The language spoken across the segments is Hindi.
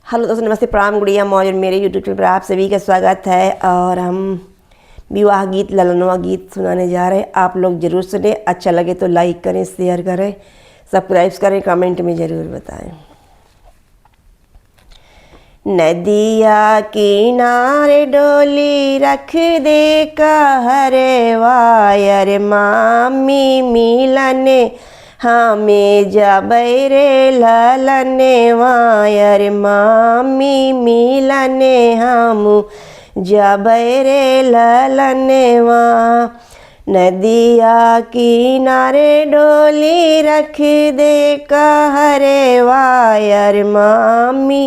हेलो दोस्तों, नमस्ते, प्रणाम, गुड़िया मौज। और मेरे यूट्यूब चैनल पर आप सभी का स्वागत है। और हम विवाह गीत, ललनवा गीत सुनाने जा रहे हैं। आप लोग ज़रूर सुने। अच्छा लगे तो लाइक करें, शेयर करें, सब्सक्राइब करें, कमेंट में ज़रूर बताएं। नदिया किनारे डोली रख दे कहरे वायर, मामी मिलने हमें जबै रे ललने वायर, मामी मिलने हम जबै रे ललने वा। नदिया किनारे डोली रख दे कहरे वायर, मामी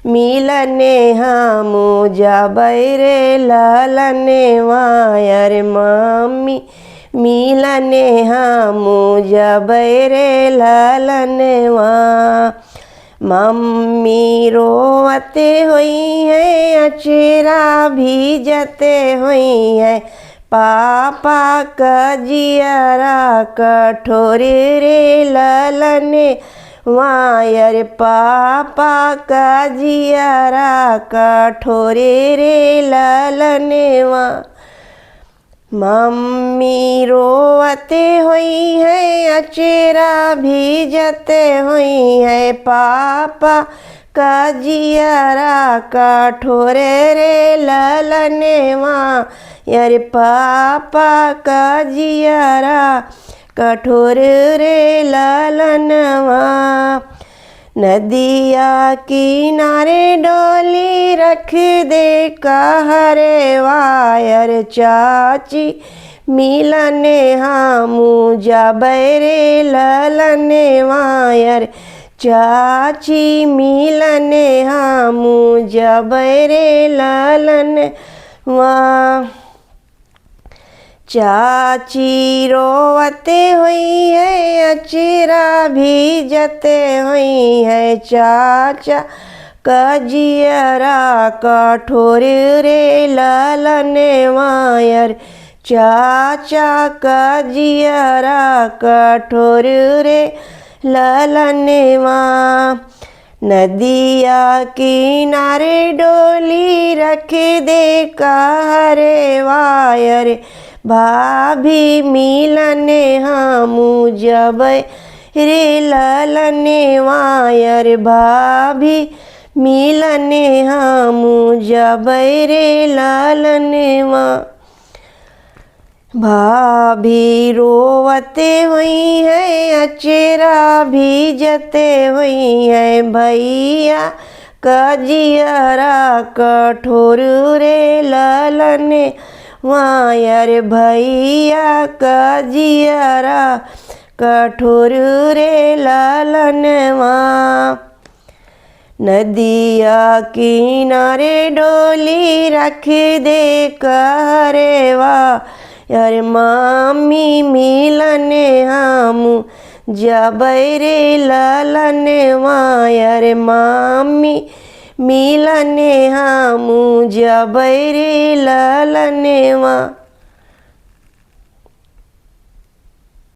मिलने हम जबै रे ललने वायर, मामी मिलने हम जबै रे ललने वा। मम्मी रोवते हुई है, अचेरा भीजते हुई है, पापा कजियरा कठोर रे ललने वायर, पापा कजियरा कठोर रे ललने वा। मम्मी रोवते हुई है, अचेरा भीजते हुई है, पापा कजियरा कठोर रे ललने वा यार, पापा कजियरा कठोर रे ललनवा। नदिया किनारे डोली रख दे कहरे वायर, चाची मिलने हम जबै रे ललने वायर, चाची मिलने हम जबै रे ललने वा। चाची रोवते हुई है, अचेरा भीजते हुई है, चाचा कजियरा कठोर रे ललने वायर, चाचा कजियरा कठोर रे ललने वा। नदिया किनारे डोली रख दे कहरे वायर, भाभी मिलने हम जबै रे ललने वायर, भाभी मिलने हम जबै रे ललने वा। भाभी रोवते हुई है, अचेरा भीजते हुई है, भैया कजियरा कठोर रे ललने वायर, भैया कजियरा कठोर रे ललनवा। नदिया किनारे डोली रख दे कहरे वायर, मामी मिलने हम जबै रे ललने वायर, मामी मिलने हम जबै रे ललने वा।